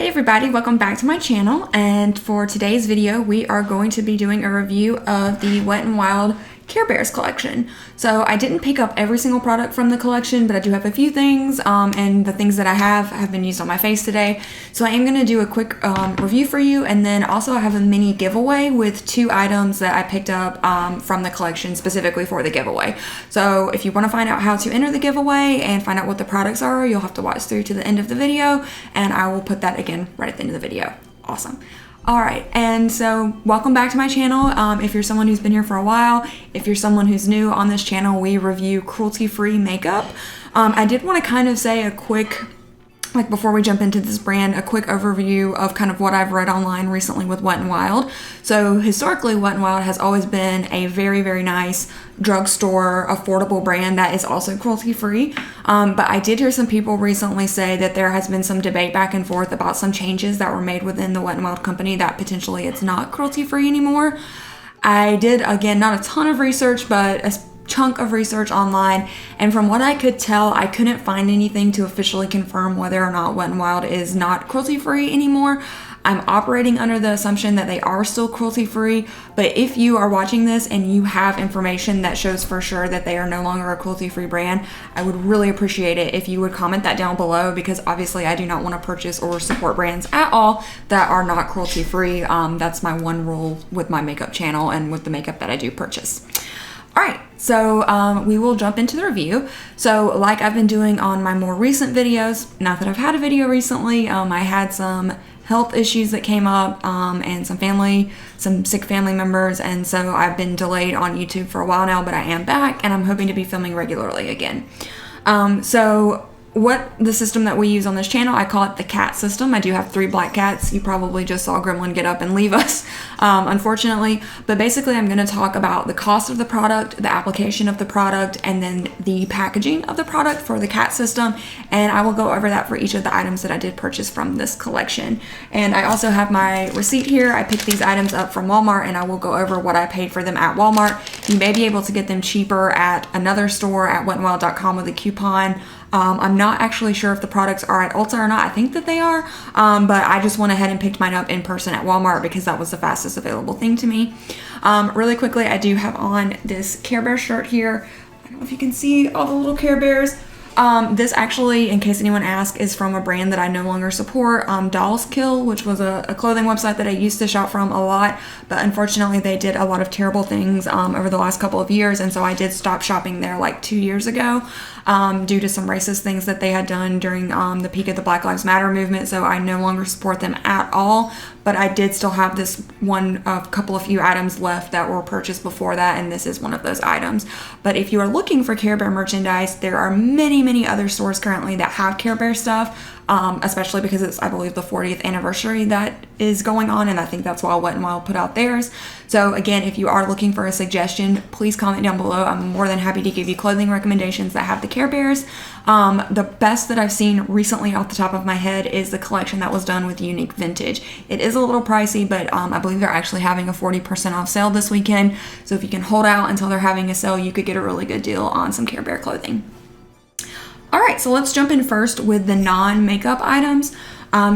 everybody, welcome back to my channel, and for today's video we are going to be doing a review of the Wet n Wild Care Bears collection. So I didn't pick up every single product from the collection, but I do have a few things, and the things that I have been used on my face today. So I am going to do a quick review for you, and then also I have a mini giveaway with 2 items that I picked up from the collection specifically for the giveaway. So if you want to find out how to enter the giveaway and find out what the products are, you'll have to watch through to the end of the video, and I will put that again right at the end of the video. Awesome. Alright, and so welcome back to my channel. If you're someone who's been here for a while, if you're someone who's new on this channel, we review cruelty-free makeup. I did want to kind of say a quick, before we jump into this brand, a quick overview of kind of what I've read online recently with Wet n Wild. So historically, Wet n Wild has always been a very, very nice drugstore, affordable brand that is also cruelty-free. But I did hear some people recently say that there has been some debate back and forth about some changes that were made within the Wet n Wild company that potentially it's not cruelty-free anymore. I did, again, not a ton of research, but a chunk of research online, and from what I could tell, I couldn't find anything to officially confirm whether or not Wet n Wild is not cruelty-free anymore. I'm operating under the assumption that they are still cruelty-free, but if you are watching this and you have information that shows for sure that they are no longer a cruelty-free brand, I would really appreciate it if you would comment that down below, because obviously I do not want to purchase or support brands at all that are not cruelty-free. That's my one rule with my makeup channel and with the makeup that I do purchase. Alright, so we will jump into the review. So like I've been doing on my more recent videos, not that I've had a video recently, I had some health issues that came up and some sick family members, and so I've been delayed on YouTube for a while now, but I am back and I'm hoping to be filming regularly again. So what the system that we use on this channel, I call it the cat system. I do have 3 black cats. You probably just saw Gremlin get up and leave us, unfortunately. But basically, I'm going to talk about the cost of the product, the application of the product, and then the packaging of the product for the cat system. And I will go over that for each of the items that I did purchase from this collection. And I also have my receipt here. I picked these items up from Walmart, and I will go over what I paid for them at Walmart. You may be able to get them cheaper at another store at wetnwild.com with a coupon. I'm not actually sure if the products are at Ulta or not. I think that they are, but I just went ahead and picked mine up in person at Walmart because that was the fastest available thing to me. Really quickly, I do have on this Care Bear shirt here. I don't know if you can see all the little Care Bears. This actually, in case anyone asks, is from a brand that I no longer support, Dolls Kill, which was a clothing website that I used to shop from a lot, but unfortunately they did a lot of terrible things over the last couple of years, and so I did stop shopping there like 2 years ago due to some racist things that they had done during the peak of the Black Lives Matter movement, so I no longer support them at all. But I did still have this few items left that were purchased before that, and this is one of those items. But if you are looking for Care Bear merchandise, there are many other stores currently that have Care Bear stuff, especially because it's, I believe, the 40th anniversary that is going on, and I think that's why Wet n Wild put out theirs. So again, if you are looking for a suggestion, please comment down below. I'm more than happy to give you clothing recommendations that have the Care Bears. The best that I've seen recently off the top of my head is the collection that was done with Unique Vintage. It is a little pricey, but I believe they're actually having a 40% off sale this weekend. So if you can hold out until they're having a sale, you could get a really good deal on some Care Bear clothing. Alright, so let's jump in first with the non-makeup items.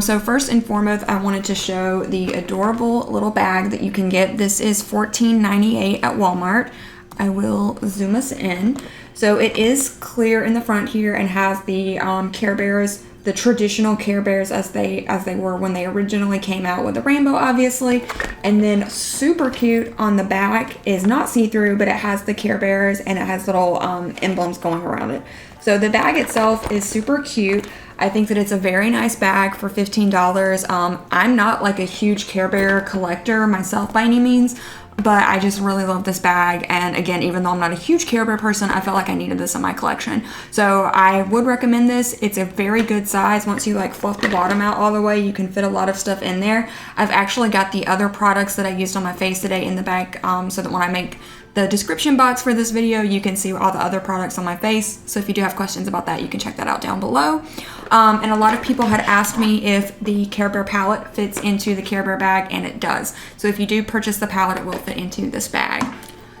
So first and foremost, I wanted to show the adorable little bag that you can get. This is $14.98 at Walmart. I will zoom us in. So it is clear in the front here and has the Care Bears, the traditional Care Bears as they were when they originally came out with the rainbow, obviously. And then super cute on the back is not see-through, but it has the Care Bears and it has little emblems going around it. So the bag itself is super cute. I think that it's a very nice bag for $15. I'm not like a huge Care Bear collector myself by any means, but I just really love this bag. And again, even though I'm not a huge Care Bear person, I felt like I needed this in my collection. So I would recommend this. It's a very good size. Once you fluff the bottom out all the way, you can fit a lot of stuff in there. I've actually got the other products that I used on my face today in the bag, so that when I make the description box for this video, you can see all the other products on my face. So if you do have questions about that, you can check that out down below. And a lot of people had asked me if the Care Bear palette fits into the Care Bear bag, and it does. So if you do purchase the palette, it will fit into this bag.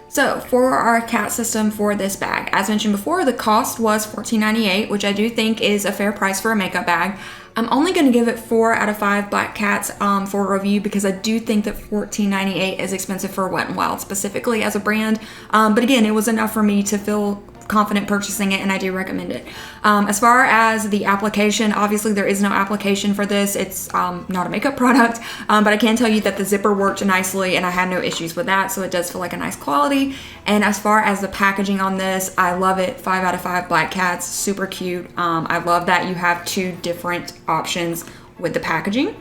So for our cat system for this bag, as mentioned before, the cost was $14.98, which I do think is a fair price for a makeup bag. I'm only going to give it 4 out of 5 Black Cats for a review because I do think that $14.98 is expensive for Wet n Wild specifically as a brand. But again, it was enough for me to feel confident purchasing it, and I do recommend it. As far as the application, obviously there is no application for this. It's not a makeup product, but I can tell you that the zipper worked nicely and I had no issues with that, so it does feel like a nice quality. And as far as the packaging on this, I love it. 5 out of 5 Black Cats, super cute. I love that you have 2 different options with the packaging.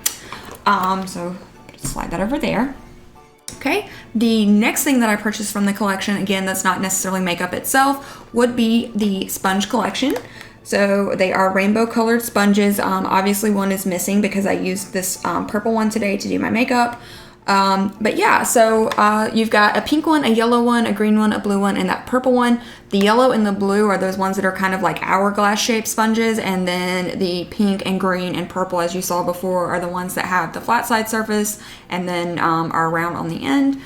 So slide that over there. Okay, the next thing that I purchased from the collection, again, that's not necessarily makeup itself, would be the sponge collection. So they are rainbow colored sponges. Obviously one is missing because I used this purple one today to do my makeup. But yeah, so you've got a pink one, a yellow one, a green one, a blue one, and that purple one. The yellow and the blue are those ones that are kind of like hourglass shaped sponges, and then the pink and green and purple, as you saw before, are the ones that have the flat side surface and then are round on the end.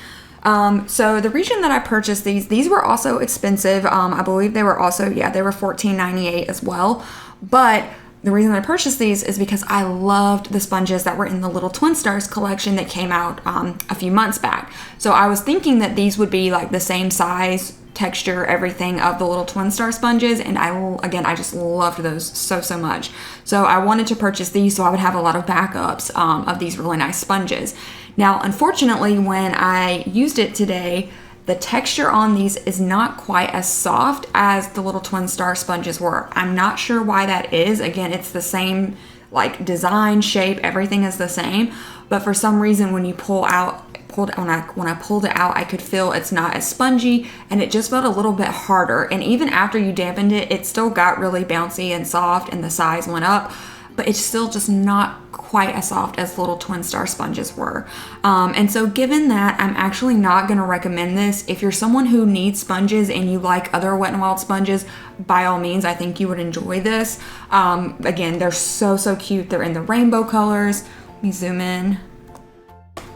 So the reason that I purchased these were also expensive. I believe they were also, yeah, they were $14.98 as well. But the reason I purchased these is because I loved the sponges that were in the Little Twin Stars collection that came out a few months back. So I was thinking that these would be like the same size, texture, everything of the Little Twin Star sponges, and I just loved those so much. So I wanted to purchase these so I would have a lot of backups of these really nice sponges. Now, unfortunately, when I used it today, the texture on these is not quite as soft as the Little Twin Star sponges were. I'm not sure why that is. Again, it's the same like design, shape, everything is the same, but for some reason when you when I pulled it out, I could feel it's not as spongy, and it just felt a little bit harder. And even after you dampened it, it still got really bouncy and soft, and the size went up, but it's still just not quite as soft as Little Twin Star sponges were. And so given that, I'm actually not going to recommend this. If you're someone who needs sponges and you like other Wet n Wild sponges, by all means, I think you would enjoy this. Again, they're so cute. They're in the rainbow colors. Let me zoom in.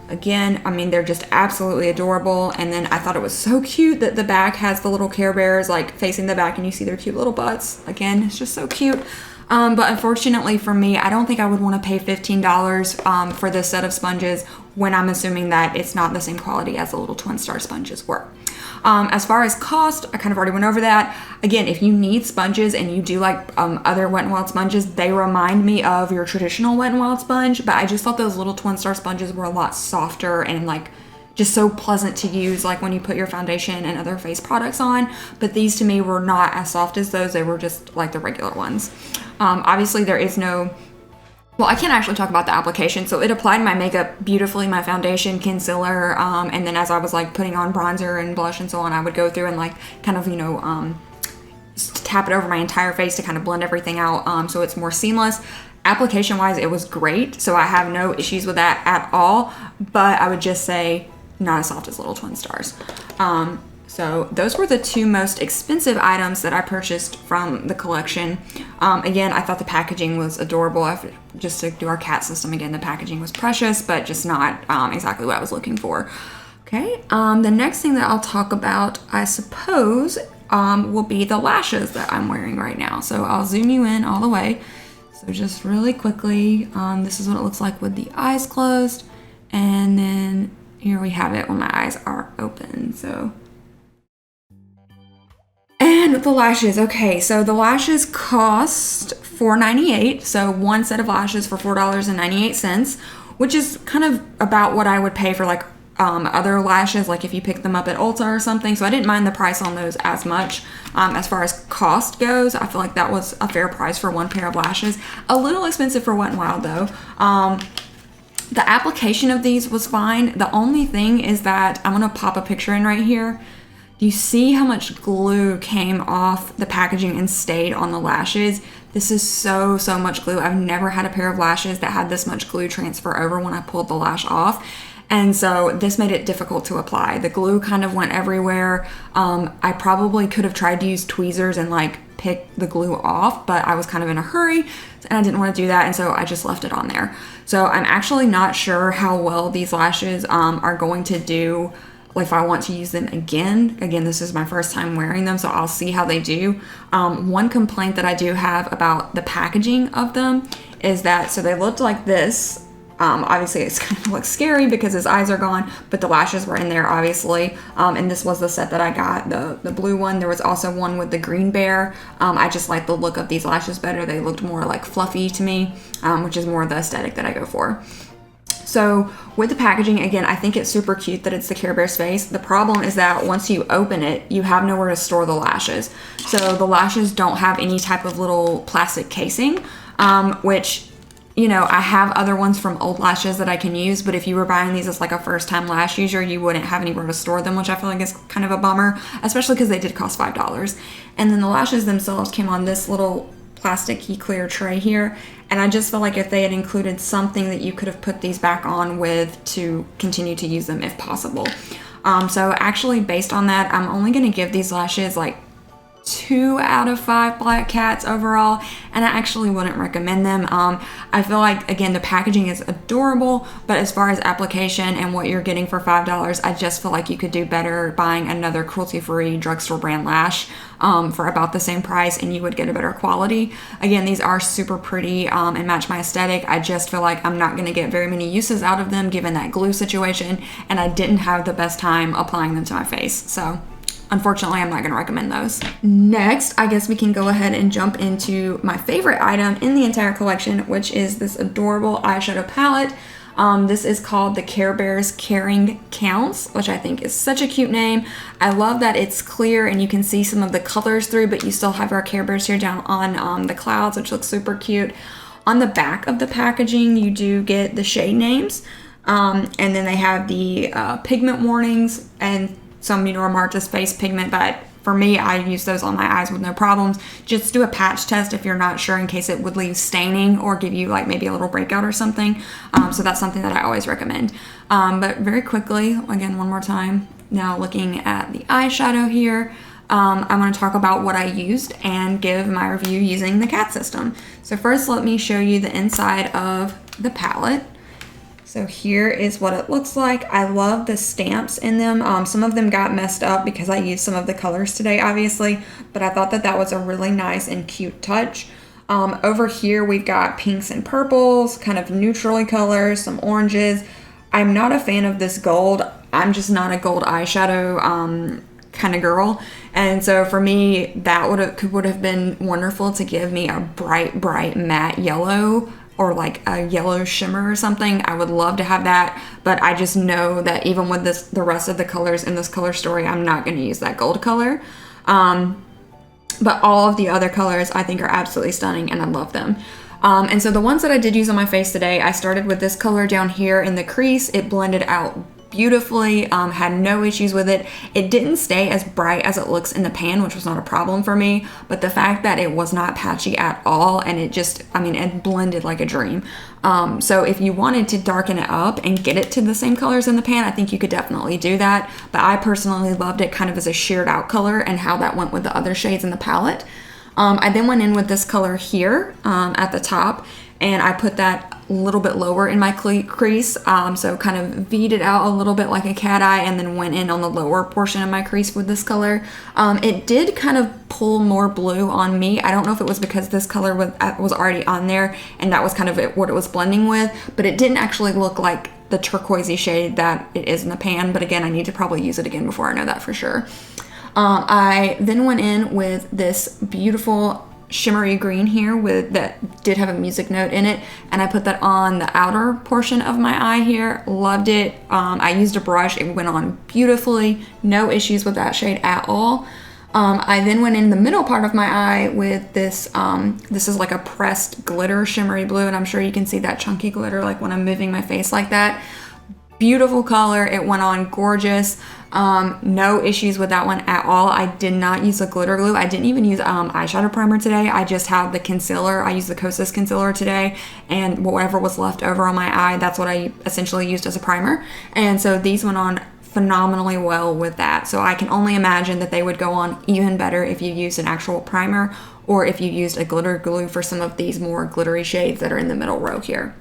Again, I mean, they're just absolutely adorable. And then I thought it was so cute that the back has the little Care Bears like facing the back and you see their cute little butts. Again, it's just so cute. But unfortunately for me, I don't think I would want to pay $15 for this set of sponges when I'm assuming that it's not the same quality as the Little Twin Star sponges were. As far as cost, I kind of already went over that. Again, if you need sponges and you do like other Wet n Wild sponges, they remind me of your traditional Wet n Wild sponge, but I just thought those Little Twin Star sponges were a lot softer and like just so pleasant to use, like when you put your foundation and other face products on. But these to me were not as soft as those. They were just like the regular ones. Obviously there is no, well, I can't actually talk about the application. So it applied my makeup beautifully, my foundation, concealer, and then as I was like putting on bronzer and blush and so on, I would go through and like kind of, tap it over my entire face to kind of blend everything out, so it's more seamless. Application wise, it was great, so I have no issues with that at all, but I would just say not as soft as Little Twin Stars. So those were the 2 most expensive items that I purchased from the collection. Again, I thought the packaging was adorable. Just to do our cat system again, the packaging was precious, but just not exactly what I was looking for. Okay, the next thing that I'll talk about, I suppose, will be the lashes that I'm wearing right now. So I'll zoom you in all the way. So just really quickly, this is what it looks like with the eyes closed. And then here we have it when my eyes are open. And the lashes, okay, so the lashes cost $4.98, so one set of lashes for $4.98, which is kind of about what I would pay for like other lashes, like if you pick them up at Ulta or something. So I didn't mind the price on those as much. As far as cost goes, I feel like that was a fair price for one pair of lashes. A little expensive for Wet n Wild though. The application of these was fine. The only thing is that I'm gonna pop a picture in right here. Do you see how much glue came off the packaging and stayed on the lashes? This is so much glue. I've never had a pair of lashes that had this much glue transfer over when I pulled the lash off. And so this made it difficult to apply. The glue kind of went everywhere. I probably could have tried to use tweezers and like pick the glue off, but I was kind of in a hurry and I didn't want to do that. And so I just left it on there. So I'm actually not sure how well these lashes are going to do if I want to use them again. Again, this is my first time wearing them, so I'll see how they do. One complaint that I do have about the packaging of them is that, so they looked like this. Obviously it's kind of looks scary because his eyes are gone, but the lashes were in there obviously. And this was the set that I got, the blue one. There was also one with the green bear. I just like the look of these lashes better. They looked more like fluffy to me, which is more the aesthetic that I go for. So with the packaging, again, I think it's super cute that it's the Care Bear's face. The problem is that once you open it, you have nowhere to store the lashes. So the lashes don't have any type of little plastic casing, which, you know, I have other ones from old lashes that I can use, but if you were buying these as like a first time lash user, you wouldn't have anywhere to store them, which I feel like is kind of a bummer, especially because they did cost $5. And then the lashes themselves came on this little plasticky clear tray here, and I just felt like if they had included something that you could have put these back on with to continue to use them if possible. So actually based on that, I'm only going to give these lashes like 2 out of 5 black cats overall, and I actually wouldn't recommend them. I feel like, again, the packaging is adorable, but as far as application and what you're getting for $5, I just feel like you could do better buying another cruelty-free drugstore brand lash for about the same price, and you would get a better quality. Again, these are super pretty and match my aesthetic. I just feel like I'm not going to get very many uses out of them given that glue situation, and I didn't have the best time applying them to my face. So unfortunately, I'm not going to recommend those. Next, I guess we can go ahead and jump into my favorite item in the entire collection, which is this adorable eyeshadow palette. This is called the Care Bears Caring Counts, which I think is such a cute name. I love that it's clear and you can see some of the colors through, but you still have our Care Bears here down on the clouds, which looks super cute. On the back of the packaging, you do get the shade names, and then they have the pigment warnings, and some, you know, remarked as face pigment, but for me, I use those on my eyes with no problems. Just do a patch test if you're not sure, in case it would leave staining or give you like maybe a little breakout or something. So that's something that I always recommend. But very quickly, again, one more time, now looking at the eyeshadow here, I want to talk about what I used and give my review using the CAT system. So first, let me show you the inside of the palette. So here is what it looks like. I love the stamps in them. Some of them got messed up because I used some of the colors today, obviously, but I thought that that was a really nice and cute touch. Over here, we've got pinks and purples, kind of neutrally colors, some oranges. I'm not a fan of this gold. I'm just not a gold eyeshadow kind of girl. And so for me, that would have been wonderful to give me a bright matte yellow, or like a yellow shimmer or something. I would love to have that, but I just know that even with the rest of the colors in this color story, I'm not going to use that gold color. But all of the other colors I think are absolutely stunning and I love them. And so the ones that I did use on my face today, I started with this color down here in the crease. It blended out beautifully, had no issues with it. It didn't stay as bright as it looks in the pan, which was not a problem for me, but the fact that it was not patchy at all, and it just, I mean, it blended like a dream. So if you wanted to darken it up and get it to the same colors in the pan, I think you could definitely do that, but I personally loved it kind of as a sheared out color and how that went with the other shades in the palette. I then went in with this color here at the top, and I put that a little bit lower in my crease, so kind of V'd it out a little bit like a cat eye, and then went in on the lower portion of my crease with this color. It did kind of pull more blue on me. I don't know if it was because this color was already on there and that was kind of what it was blending with, but it didn't actually look like the turquoisey shade that it is in the pan. But again, I need to probably use it again before I know that for sure. I then went in with this beautiful shimmery green here that did have a music note in it, and I put that on the outer portion of my eye here. Loved it. I used a brush. It went on beautifully. No issues with that shade at all. I then went in the middle part of my eye with this, this is like a pressed glitter shimmery blue, and I'm sure you can see that chunky glitter like when I'm moving my face like that. Beautiful color. It went on gorgeous. No issues with that one at all. I did not use a glitter glue. I didn't even use eyeshadow primer today. I just have the concealer. I used the Kosas concealer today, and whatever was left over on my eye, that's what I essentially used as a primer. And so these went on phenomenally well with that. So I can only imagine that they would go on even better if you used an actual primer, or if you used a glitter glue for some of these more glittery shades that are in the middle row here.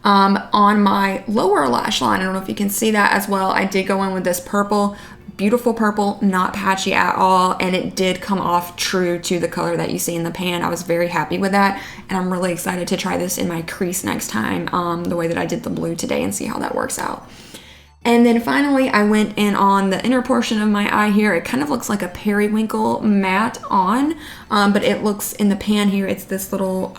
On my lower lash line, I don't know if you can see that as well, I did go in with this purple. beautiful purple, not patchy at all, and it did come off true to the color that you see in the pan. I was very happy with that, and I'm really excited to try this in my crease next time, the way that I did the blue today, and see how that works out. And then finally, I went in on the inner portion of my eye here. It kind of looks like a periwinkle matte on, but it looks in the pan here, it's this little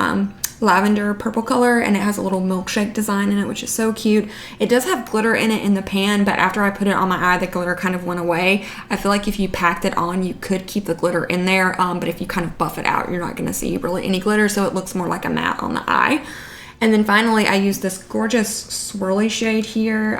lavender purple color, and it has a little milkshake design in it, which is so cute. It does have glitter in it in the pan, but after I put it on my eye, the glitter kind of went away. I feel like if you packed it on, you could keep the glitter in there, but if you kind of buff it out, you're not going to see really any glitter, so it looks more like a matte on the eye. And then finally, I used this gorgeous swirly shade here,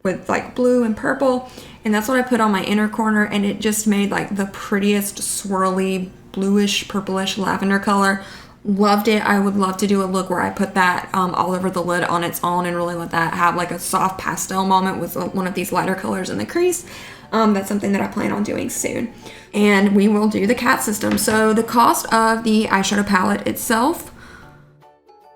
with like blue and purple, and that's what I put on my inner corner, and it just made like the prettiest swirly bluish purplish lavender color. Loved it. I would love to do a look where I put that all over the lid on its own and really let that have like a soft pastel moment with one of these lighter colors in the crease. That's something that I plan on doing soon. And we will do the cat system. So the cost of the eyeshadow palette itself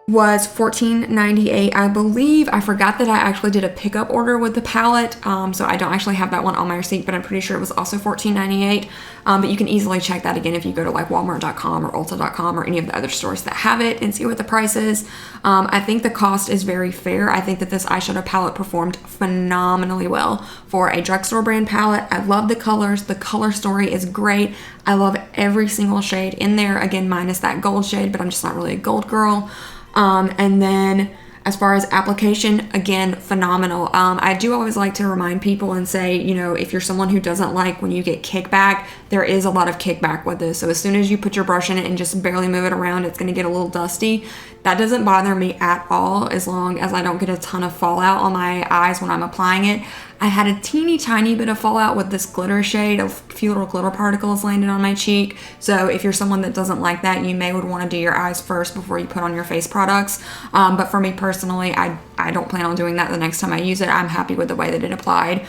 was $14.98, I believe. I forgot that I actually did a pickup order with the palette, so I don't actually have that one on my receipt, but I'm pretty sure it was also $14.98. But you can easily check that again if you go to like Walmart.com or Ulta.com or any of the other stores that have it and see what the price is. I think the cost is very fair. I think that this eyeshadow palette performed phenomenally well for a drugstore brand palette. I love the colors. The color story is great. I love every single shade in there. Again, minus that gold shade, but I'm just not really a gold girl. And then as far as application, again, phenomenal. I do always like to remind people and say, you know, if you're someone who doesn't like when you get kickback, there is a lot of kickback with this. So as soon as you put your brush in it and just barely move it around, it's going to get a little dusty. That doesn't bother me at all, as long as I don't get a ton of fallout on my eyes when I'm applying it. I had a teeny tiny bit of fallout with this glitter shade. A few little glitter particles landed on my cheek. So if you're someone that doesn't like that, you may would want to do your eyes first before you put on your face products. But for me personally, I don't plan on doing that the next time I use it. I'm happy with the way that it applied,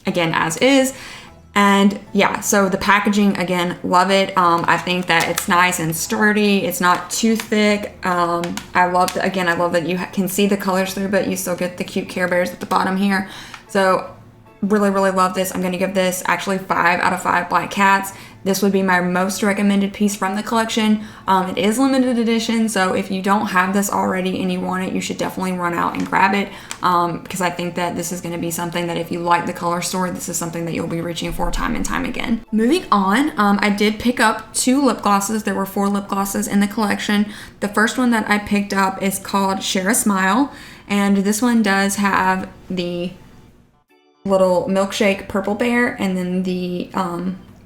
again, as is. And yeah, so the packaging, again, love it. I think that it's nice and sturdy. It's not too thick. I love that you can see the colors through, but you still get the cute Care Bears at the bottom here. So really, really love this. I'm going to give this actually 5 out of 5 black cats. This would be my most recommended piece from the collection. It is limited edition, so if you don't have this already and you want it, you should definitely run out and grab it, because I think that this is going to be something that if you like the color story, this is something that you'll be reaching for time and time again. Moving on, I did pick up 2 lip glosses. There were 4 lip glosses in the collection. The first one that I picked up is called Share a Smile, and this one does have the little milkshake purple bear, and then the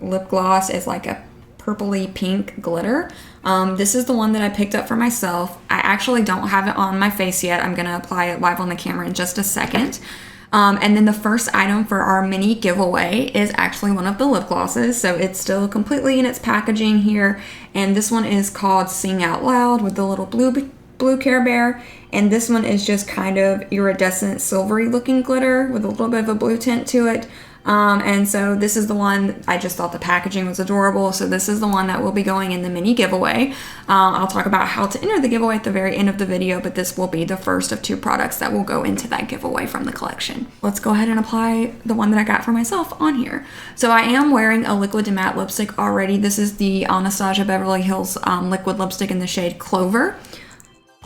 lip gloss is like a purpley pink glitter. This is the one that I picked up for myself. I actually don't have it on my face yet. I'm going to apply it live on the camera in just a second. And then the first item for our mini giveaway is actually one of the lip glosses. So it's still completely in its packaging here. And this one is called Sing Out Loud with the little blue Care Bear. And this one is just kind of iridescent silvery looking glitter with a little bit of a blue tint to it. And so this is the one, I just thought the packaging was adorable. So this is the one that will be going in the mini giveaway. I'll talk about how to enter the giveaway at the very end of the video, but this will be the first of 2 products that will go into that giveaway from the collection. Let's go ahead and apply the one that I got for myself on here. So I am wearing a liquid to matte lipstick already. This is the Anastasia Beverly Hills liquid lipstick in the shade Clover.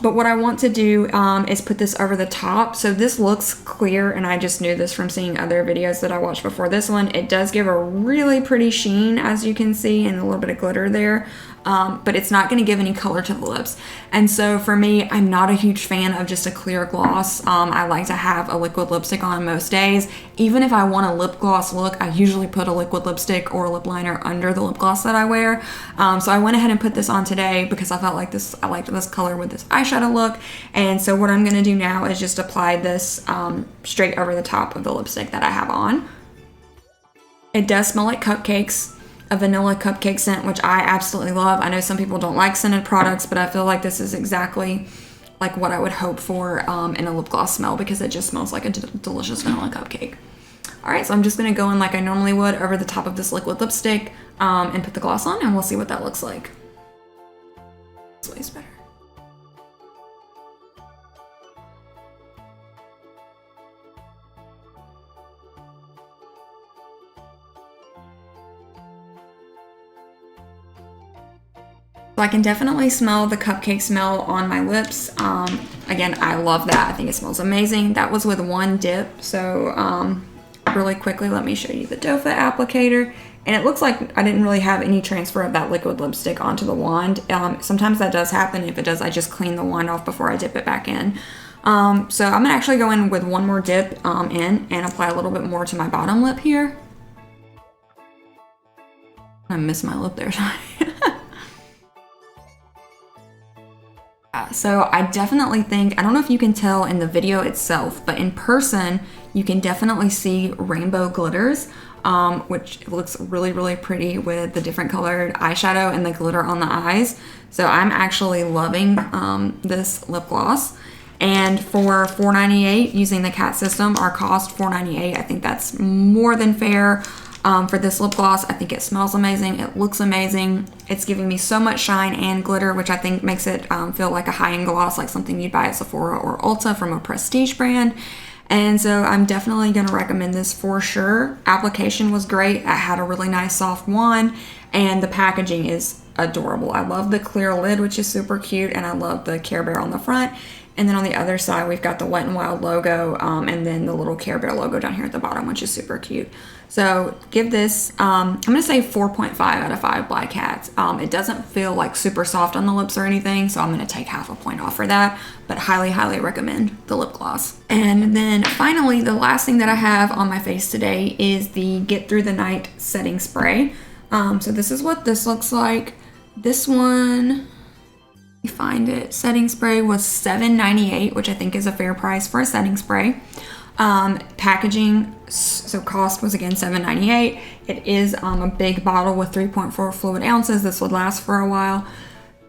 But what I want to do is put this over the top. So this looks clear, and I just knew this from seeing other videos that I watched before this one. It does give a really pretty sheen, as you can see, and a little bit of glitter there. But it's not going to give any color to the lips. And so for me, I'm not a huge fan of just a clear gloss. I like to have a liquid lipstick on most days. Even if I want a lip gloss look, I usually put a liquid lipstick or a lip liner under the lip gloss that I wear. So I went ahead and put this on today because I felt like I liked this color with this eyeshadow look. And so what I'm going to do now is just apply this straight over the top of the lipstick that I have on. It does smell like cupcakes. A vanilla cupcake scent, which I absolutely love. I know some people don't like scented products, but I feel like this is exactly like what I would hope for in a lip gloss smell, because it just smells like a delicious vanilla cupcake. All right, so I'm just gonna go in like I normally would over the top of this liquid lipstick and put the gloss on, and we'll see what that looks like. This way's better. So I can definitely smell the cupcake smell on my lips. Again, I love that. I think it smells amazing. That was with one dip. So really quickly, let me show you the doe foot applicator. And it looks like I didn't really have any transfer of that liquid lipstick onto the wand. Sometimes that does happen. If it does, I just clean the wand off before I dip it back in. So I'm gonna actually go in with one more dip in and apply a little bit more to my bottom lip here. I missed my lip there, sorry. So I definitely think, I don't know if you can tell in the video itself, but in person, you can definitely see rainbow glitters, which looks really, really pretty with the different colored eyeshadow and the glitter on the eyes. So I'm actually loving this lip gloss. And for $4.98 using the CAT system, our cost $4.98, I think that's more than fair. For this lip gloss, I think it smells amazing. It looks amazing. It's giving me so much shine and glitter, which I think makes it feel like a high-end gloss, like something you'd buy at Sephora or Ulta from a prestige brand. And so I'm definitely going to recommend this for sure. Application was great. It had a really nice soft wand, and the packaging is adorable. I love the clear lid, which is super cute, and I love the Care Bear on the front. And then on the other side, we've got the Wet n Wild logo, and then the little Care Bear logo down here at the bottom, which is super cute. So give this, I'm gonna say 4.5 out of 5 Black Cats. It doesn't feel like super soft on the lips or anything, so I'm gonna take half a point off for that, but highly, highly recommend the lip gloss. And then finally, the last thing that I have on my face today is the Get Through the Night setting spray. So this is what this looks like. This one, you find it, setting spray was $7.98, which I think is a fair price for a setting spray. Packaging, so cost was again $7.98. It is a big bottle with 3.4 fluid ounces. This would last for a while.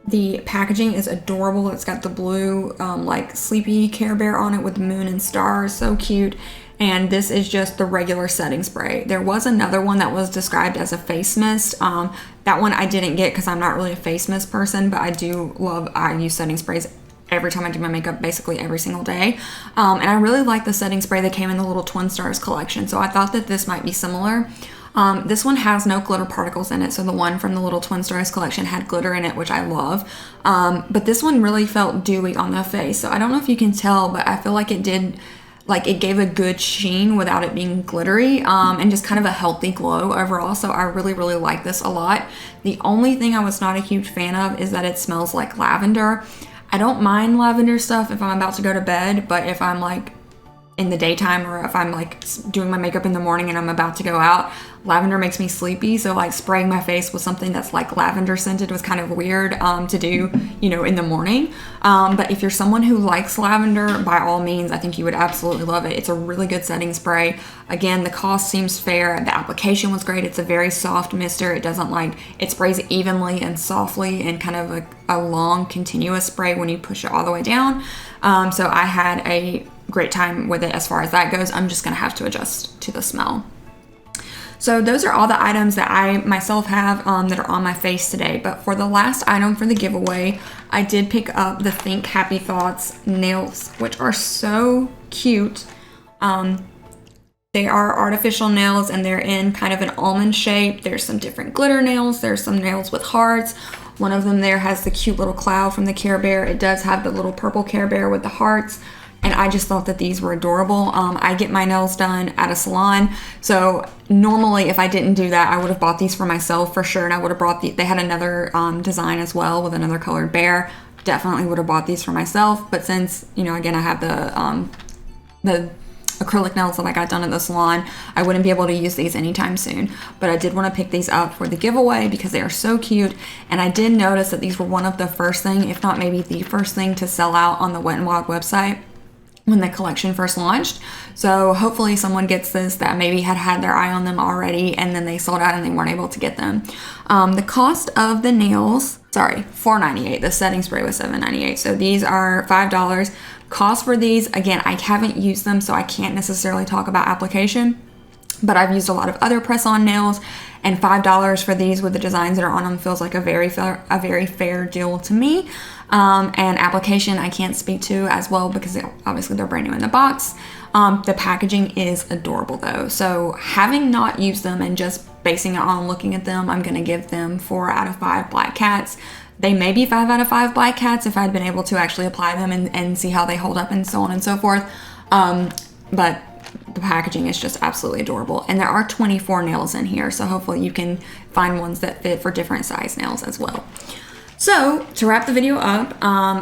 The packaging is adorable. It's got the blue like sleepy Care Bear on it with the moon and stars, so cute. And this is just the regular setting spray. There was another one that was described as a face mist. That one I didn't get because I'm not really a face mist person, but I use setting sprays every time I do my makeup, basically every single day. And I really like the setting spray that came in the little Twin Stars collection, so I thought that this might be similar. This one has no glitter particles in it, so the one from the little Twin Stars collection had glitter in it, which I love. But this one really felt dewy on the face, so I don't know if you can tell, but I feel like it gave a good sheen without it being glittery, and just kind of a healthy glow overall. So I really, really like this a lot. The only thing I was not a huge fan of is that it smells like lavender. I don't mind lavender stuff if I'm about to go to bed, but if I'm like in the daytime or if I'm like doing my makeup in the morning and I'm about to go out, lavender makes me sleepy. So like spraying my face with something that's like lavender scented was kind of weird to do, in the morning. But if you're someone who likes lavender, by all means, I think you would absolutely love it. It's a really good setting spray. Again, the cost seems fair. The application was great. It's a very soft mister. It sprays evenly and softly and kind of a long continuous spray when you push it all the way down. So I had a great time with it as far as that goes. I'm just gonna have to adjust to the smell. So those are all the items that I myself have that are on my face today. But for the last item for the giveaway, I did pick up the Think Happy Thoughts nails, which are so cute. They are artificial nails and they're in kind of an almond shape. There's some different glitter nails. There's some nails with hearts. One of them there has the cute little cloud from the Care Bear. It does have the little purple Care Bear with the hearts. And I just thought that these were adorable. I get my nails done at a salon. So normally if I didn't do that, I would have bought these for myself for sure. And I would have brought they had another design as well with another colored bear. Definitely would have bought these for myself. But since, again, I have the acrylic nails that I got done at the salon, I wouldn't be able to use these anytime soon. But I did want to pick these up for the giveaway because they are so cute. And I did notice that these were one of the first thing, if not maybe the first thing, to sell out on the Wet n Wild website when the collection first launched. So hopefully someone gets this that maybe had their eye on them already and then they sold out and they weren't able to get them. The cost of the nails, $4.98. The setting spray was $7.98. So these are $5. Cost for these, again, I haven't used them, so I can't necessarily talk about application, but I've used a lot of other press-on nails, and $5 for these with the designs that are on them feels like a very fair deal to me. And application I can't speak to as well because obviously they're brand new in the box. The packaging is adorable though. So having not used them and just basing it on looking at them, I'm gonna give them 4 out of 5 Black Cats. They may be 5 out of 5 black cats if I'd been able to actually apply them and see how they hold up and so on and so forth. But the packaging is just absolutely adorable. And there are 24 nails in here, so hopefully you can find ones that fit for different size nails as well. So to wrap the video up,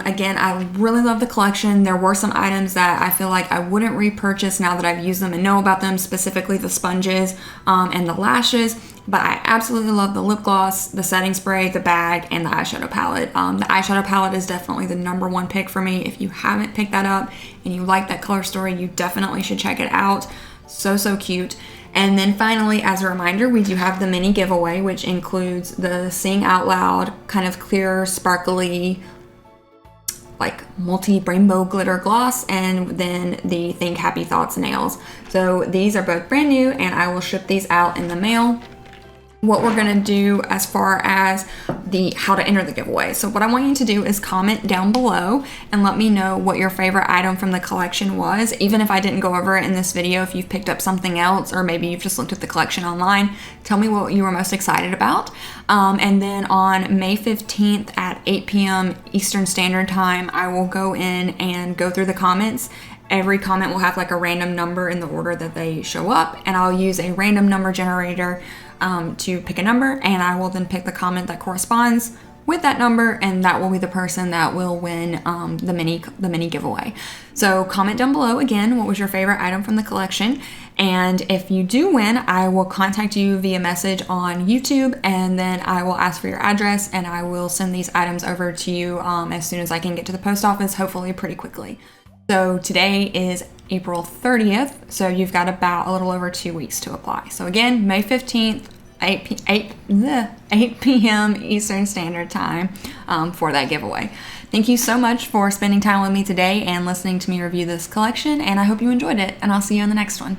again, I really love the collection. There were some items that I feel like I wouldn't repurchase now that I've used them and know about them, specifically the sponges and the lashes. But I absolutely love the lip gloss, the setting spray, the bag, and the eyeshadow palette. The eyeshadow palette is definitely the #1 pick for me. If you haven't picked that up and you like that color story, you definitely should check it out. So cute. And then finally, as a reminder, we do have the mini giveaway, which includes the Sing Out Loud kind of clear, sparkly, like multi-rainbow glitter gloss, and then the Think Happy Thoughts nails. So these are both brand new, and I will ship these out in the mail. What we're gonna do as far as the how to enter the giveaway. So what I want you to do is comment down below and let me know what your favorite item from the collection was. Even if I didn't go over it in this video, if you've picked up something else or maybe you've just looked at the collection online, tell me what you were most excited about. And then on May 15th at 8 p.m. Eastern Standard Time, I will go in and go through the comments. Every comment will have like a random number in the order that they show up, and I'll use a random number generator to pick a number, and I will then pick the comment that corresponds with that number, and that will be the person that will win the mini giveaway. So comment down below again, what was your favorite item from the collection, and if you do win, I will contact you via message on YouTube, and then I will ask for your address, and I will send these items over to you as soon as I can get to the post office, hopefully pretty quickly. So today is April 30th, so you've got about a little over 2 weeks to apply. So again, May 15th, 8 p.m. Eastern Standard Time for that giveaway. Thank you so much for spending time with me today and listening to me review this collection, and I hope you enjoyed it, and I'll see you in the next one.